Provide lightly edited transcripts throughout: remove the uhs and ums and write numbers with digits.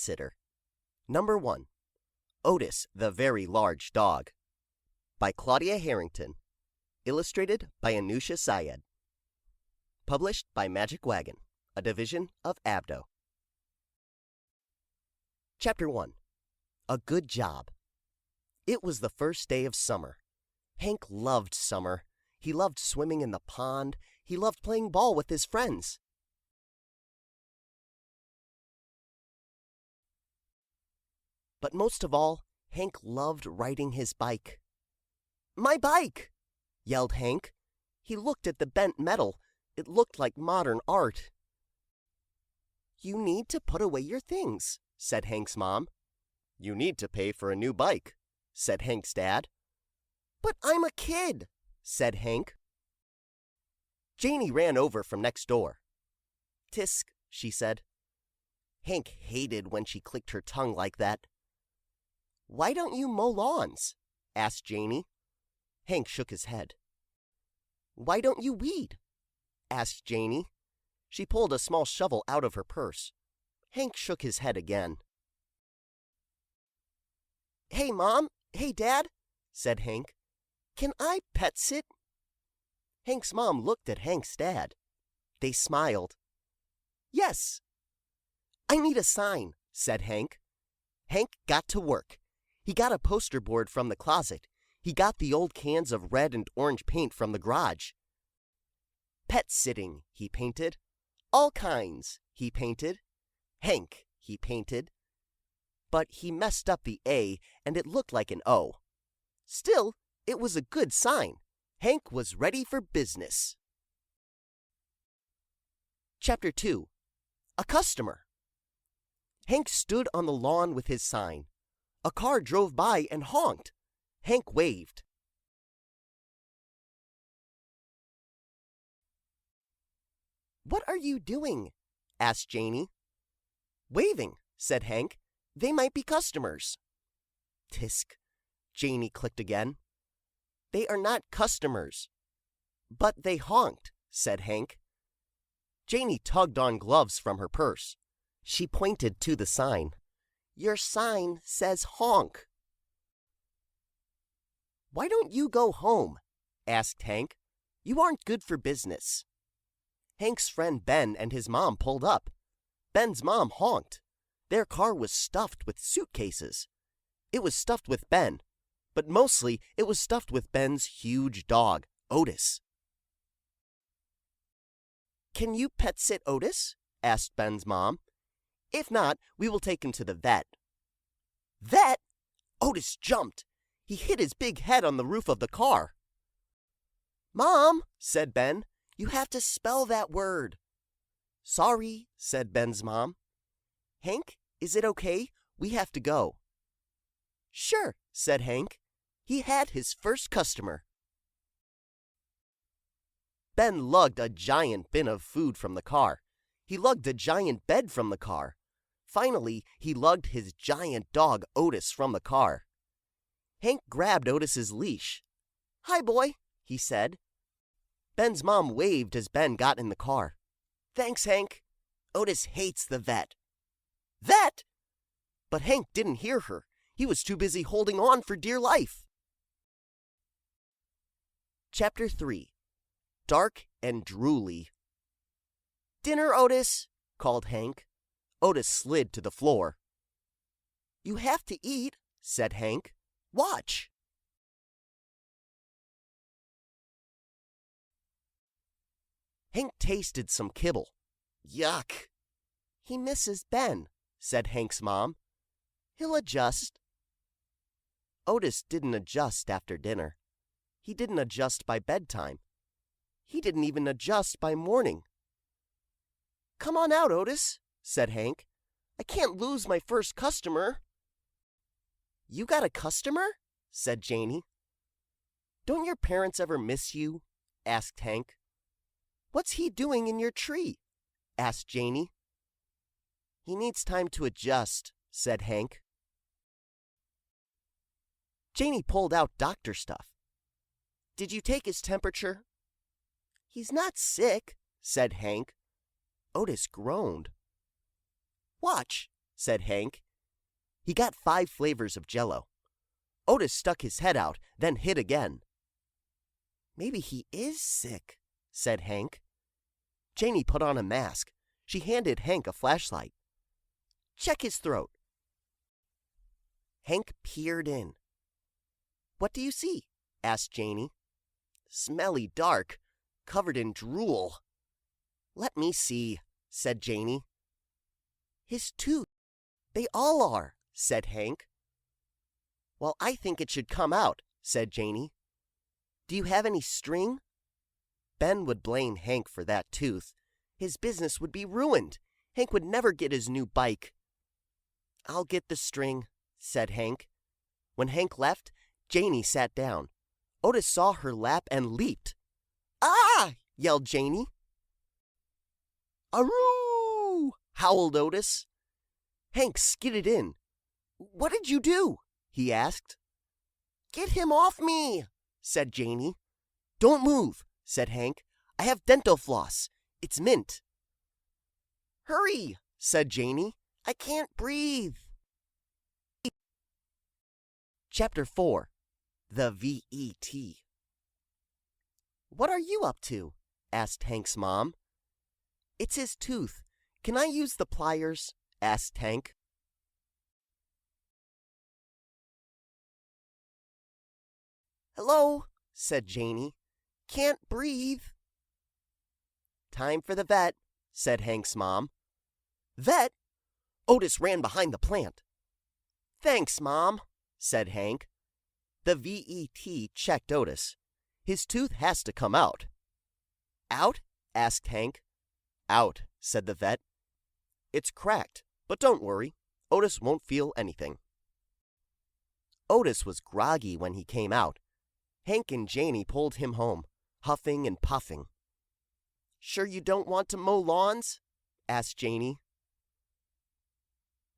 Sitter. Number 1. Otis the Very Large Dog. By Claudia Harrington. Illustrated by Anusha Syed. Published by Magic Wagon, a division of Abdo. Chapter 1. A Good Job. It was the first day of summer. Hank loved summer. He loved swimming in the pond. He loved playing ball with his friends. But most of all, Hank loved riding his bike. "My bike!" yelled Hank. He looked at the bent metal. It looked like modern art. "You need to put away your things," said Hank's mom. "You need to pay for a new bike," said Hank's dad. "But I'm a kid," said Hank. Janie ran over from next door. "Tisk," she said. Hank hated when she clicked her tongue like that. "Why don't you mow lawns?" asked Janie. Hank shook his head. "Why don't you weed?" asked Janie. She pulled a small shovel out of her purse. Hank shook his head again. "Hey, Mom! Hey, Dad!" said Hank. "Can I pet sit?" Hank's mom looked at Hank's dad. They smiled. "Yes." "I need a sign," said Hank. Hank got to work. He got a poster board from the closet. He got the old cans of red and orange paint from the garage. "Pet sitting," he painted. "All kinds," he painted. "Hank," he painted. But he messed up the A, and it looked like an O. Still, it was a good sign. Hank was ready for business. Chapter 2. A Customer. Hank stood on the lawn with his sign. A car drove by and honked. Hank waved. "What are you doing?" asked Janie. "Waving," said Hank. "They might be customers." "Tisk," Janie clicked again. "They are not customers." "But they honked," said Hank. Janie tugged on gloves from her purse. She pointed to the sign. "Your sign says honk." "Why don't you go home?" asked Hank. "You aren't good for business." Hank's friend Ben and his mom pulled up. Ben's mom honked. Their car was stuffed with suitcases. It was stuffed with Ben, but mostly it was stuffed with Ben's huge dog, Otis. "Can you pet sit Otis?" asked Ben's mom. "If not, we will take him to the vet." "Vet?" Otis jumped. He hit his big head on the roof of the car. "Mom," said Ben, "you have to spell that word." "Sorry," said Ben's mom. "Hank, is it okay? We have to go." "Sure," said Hank. He had his first customer. Ben lugged a giant bin of food from the car. He lugged a giant bed from the car. Finally, he lugged his giant dog Otis from the car. Hank grabbed Otis's leash. "Hi, boy," he said. Ben's mom waved as Ben got in the car. "Thanks, Hank. Otis hates the vet." "Vet?" But Hank didn't hear her. He was too busy holding on for dear life. Chapter 3. Dark and Drooly. "Dinner, Otis," called Hank. Otis slid to the floor. "You have to eat," said Hank. "Watch." Hank tasted some kibble. Yuck. "He misses Ben," said Hank's mom. "He'll adjust." Otis didn't adjust after dinner. He didn't adjust by bedtime. He didn't even adjust by morning. "Come on out, Otis," said Hank. "I can't lose my first customer." "You got a customer?" said Janie. "Don't your parents ever miss you?" asked Hank. "What's he doing in your tree?" asked Janie. "He needs time to adjust," said Hank. Janie pulled out doctor stuff. "Did you take his temperature?" "He's not sick," said Hank. Otis groaned. "Watch," said Hank. He got 5 flavors of Jell-O. Otis stuck his head out, then hid again. Maybe he is sick, said Hank. Janie put on a mask. She handed Hank a flashlight. Check his throat. Hank peered in. What do you see? Asked Janie. Smelly dark, covered in drool. Let me see, said Janie. His tooth. They all are, said Hank. Well, I think it should come out, said Janie. Do you have any string? Ben would blame Hank for that tooth. His business would be ruined. Hank would never get his new bike. I'll get the string, said Hank. When Hank left, Janie sat down. Otis saw her lap and leaped. Ah! Yelled Janie. Aroo! Howled Otis. Hank skidded in. What did you do? He asked. Get him off me, said Janie. Don't move, said Hank. I have dental floss. It's mint. Hurry, said Janie. I can't breathe. Chapter 4. The VET. What are you up to? Asked Hank's mom. It's his tooth. Can I use the pliers? Asked Hank. Hello, said Janie. Can't breathe. Time for the vet, said Hank's mom. Vet? Otis ran behind the plant. Thanks, Mom, said Hank. The VET checked Otis. His tooth has to come out. Out? Asked Hank. Out, said the vet. It's cracked, but don't worry. Otis won't feel anything. Otis was groggy when he came out. Hank and Janie pulled him home, huffing and puffing. Sure you don't want to mow lawns? Asked Janie.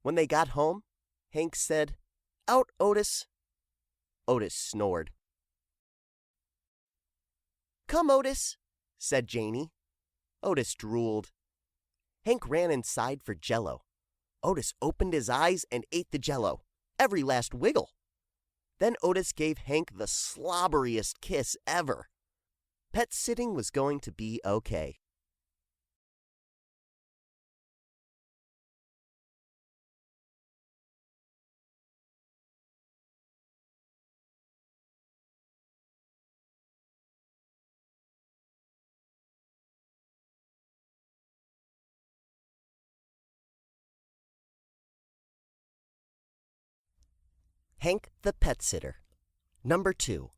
When they got home, Hank said, Out, Otis. Otis snored. Come, Otis, said Janie. Otis drooled. Hank ran inside for Jell-O. Otis opened his eyes and ate the Jell-O, every last wiggle. Then Otis gave Hank the slobberiest kiss ever. Pet sitting was going to be okay. Hank the Pet Sitter. Number 2.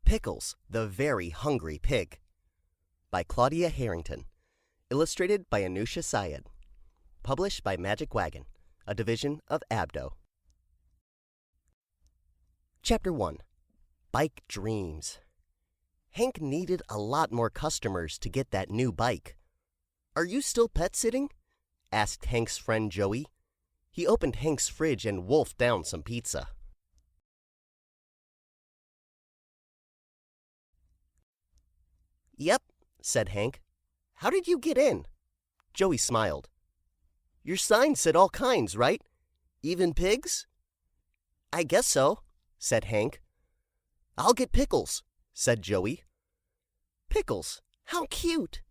Pickles, the Very Hungry Pig. By Claudia Harrington. Illustrated by Anusha Syed. Published by Magic Wagon, a division of Abdo. Chapter 1. Bike Dreams. Hank needed a lot more customers to get that new bike. Are you still pet sitting? Asked Hank's friend Joey. He opened Hank's fridge and wolfed down some pizza. Yep, said Hank. How did you get in? Joey smiled. Your sign said all kinds, right? Even pigs? I guess so, said Hank. I'll get Pickles, said Joey. Pickles, how cute.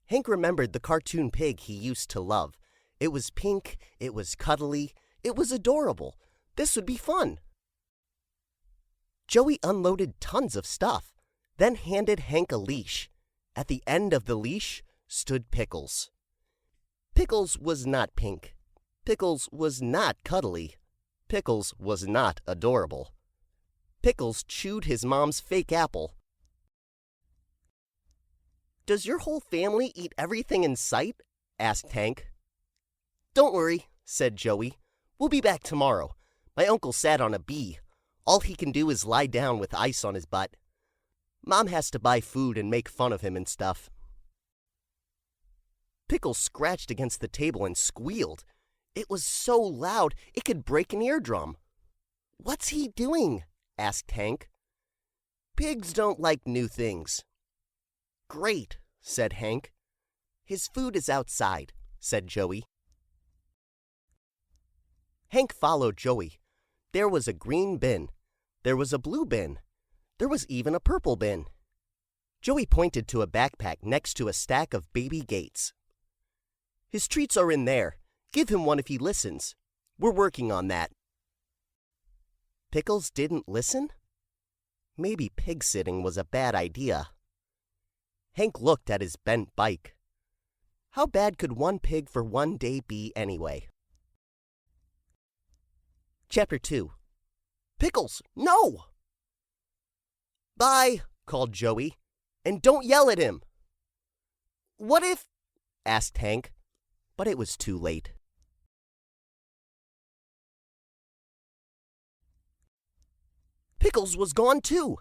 Hank remembered the cartoon pig he used to love. It was pink, it was cuddly, it was adorable. This would be fun. Joey unloaded tons of stuff, then handed Hank a leash. At the end of the leash stood Pickles. Pickles was not pink. Pickles was not cuddly. Pickles was not adorable. Pickles chewed his mom's fake apple. Does your whole family eat everything in sight? Asked Hank. Don't worry, said Joey. We'll be back tomorrow. My uncle sat on a bee. All he can do is lie down with ice on his butt. Mom has to buy food and make fun of him and stuff. Pickles scratched against the table and squealed. It was so loud it could break an eardrum. What's he doing? Asked Hank. Pigs don't like new things. Great, said Hank. His food is outside, said Joey. Hank followed Joey. There was a green bin. There was a blue bin. There was even a purple bin. Joey pointed to a backpack next to a stack of baby gates. His treats are in there. Give him one if he listens. We're working on that. Pickles didn't listen? Maybe pig-sitting was a bad idea. Hank looked at his bent bike. How bad could one pig for one day be anyway? Chapter 2. Pickles, no! Bye, called Joey, and don't yell at him. What if? Asked Hank, but it was too late. Pickles was gone too.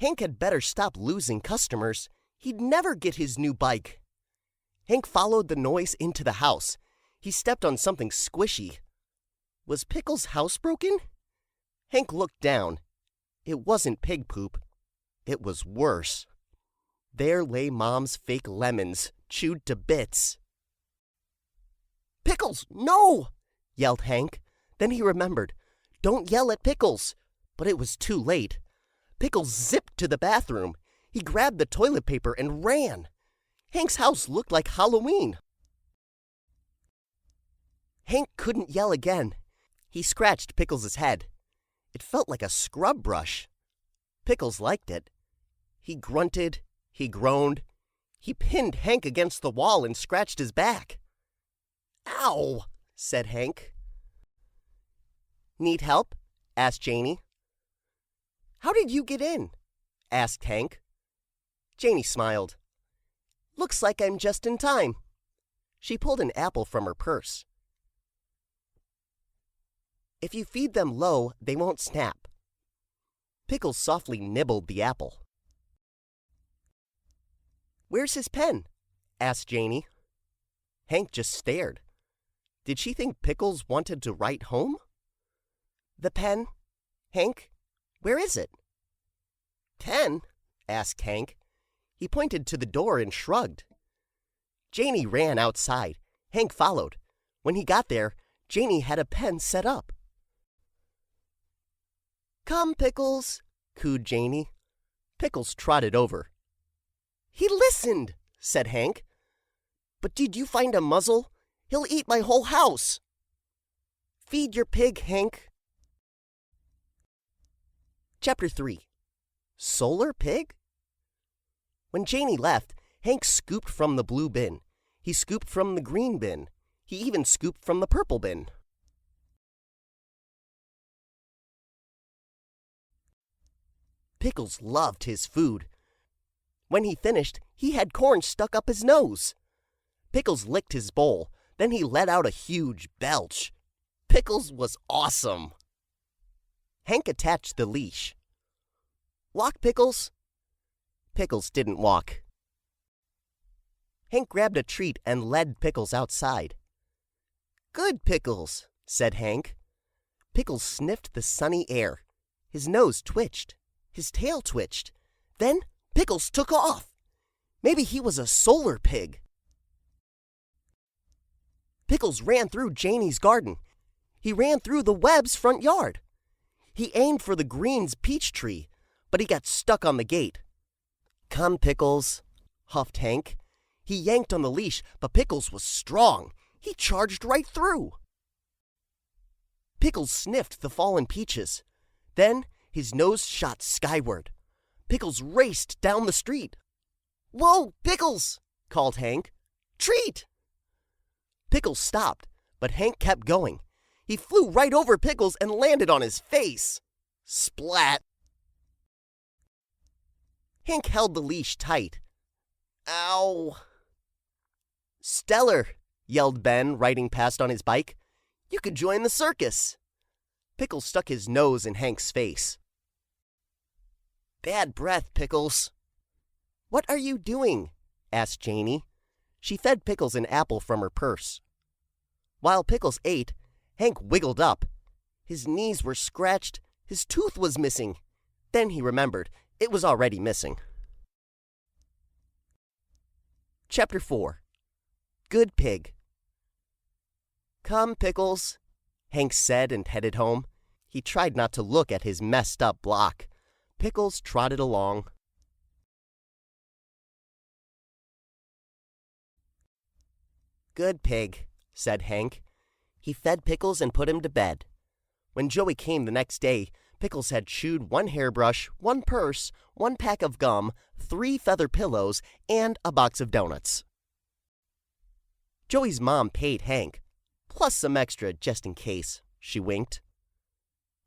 Hank had better stop losing customers. He'd never get his new bike. Hank followed the noise into the house. He stepped on something squishy. Was Pickles' house broken? Hank looked down. It wasn't pig poop. It was worse. There lay Mom's fake lemons, chewed to bits. Pickles, no! Yelled Hank. Then he remembered. Don't yell at Pickles. But it was too late. Pickles zipped to the bathroom. He grabbed the toilet paper and ran. Hank's house looked like Halloween. Hank couldn't yell again. He scratched Pickles' head. It felt like a scrub brush. Pickles liked it. He grunted. He groaned. He pinned Hank against the wall and scratched his back. Ow, said Hank. Need help? Asked Janie. How did you get in? Asked Hank. Janie smiled. Looks like I'm just in time. She pulled an apple from her purse. If you feed them low, they won't snap. Pickles softly nibbled the apple. Where's his pen? Asked Janie. Hank just stared. Did she think Pickles wanted to write home? The pen? Hank, where is it? Pen? Asked Hank. He pointed to the door and shrugged. Janie ran outside. Hank followed. When he got there, Janie had a pen set up. Come, Pickles, cooed Janie. Pickles trotted over. He listened, said Hank. But did you find a muzzle? He'll eat my whole house. Feed your pig, Hank. Chapter 3. Solar Pig? When Janie left, Hank scooped from the blue bin. He scooped from the green bin. He even scooped from the purple bin. Pickles loved his food. When he finished, he had corn stuck up his nose. Pickles licked his bowl. Then he let out a huge belch. Pickles was awesome. Hank attached the leash. Walk, Pickles. Pickles didn't walk. Hank grabbed a treat and led Pickles outside. Good, Pickles, said Hank. Pickles sniffed the sunny air. His nose twitched. His tail twitched. Then Pickles took off. Maybe he was a solar pig. Pickles ran through Janie's garden. He ran through the Webb's front yard. He aimed for the Green's peach tree, but he got stuck on the gate. Come, Pickles, huffed Hank. He yanked on the leash, but Pickles was strong. He charged right through. Pickles sniffed the fallen peaches. Then his nose shot skyward. Pickles raced down the street. Whoa, Pickles, called Hank. Treat! Pickles stopped, but Hank kept going. He flew right over Pickles and landed on his face. Splat! Hank held the leash tight. Ow! Stellar, yelled Ben, riding past on his bike. You could join the circus. Pickles stuck his nose in Hank's face. Bad breath, Pickles. What are you doing? Asked Janie. She fed Pickles an apple from her purse. While Pickles ate, Hank wiggled up. His knees were scratched. His tooth was missing. Then he remembered it was already missing. Chapter 4. Good Pig. Come, Pickles. Hank said and headed home. He tried not to look at his messed up block. Pickles trotted along. "Good pig," said Hank. He fed Pickles and put him to bed. When Joey came the next day, Pickles had chewed 1 hairbrush, 1 purse, 1 pack of gum, 3 feather pillows, and a box of donuts. Joey's mom paid Hank, plus some extra just in case. She winked.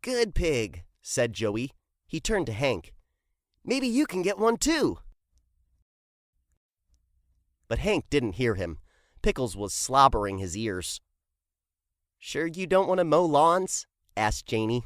"Good pig," said Joey. He turned to Hank. "Maybe you can get one too." But Hank didn't hear him. Pickles was slobbering his ears. "Sure you don't want to mow lawns?" asked Janie.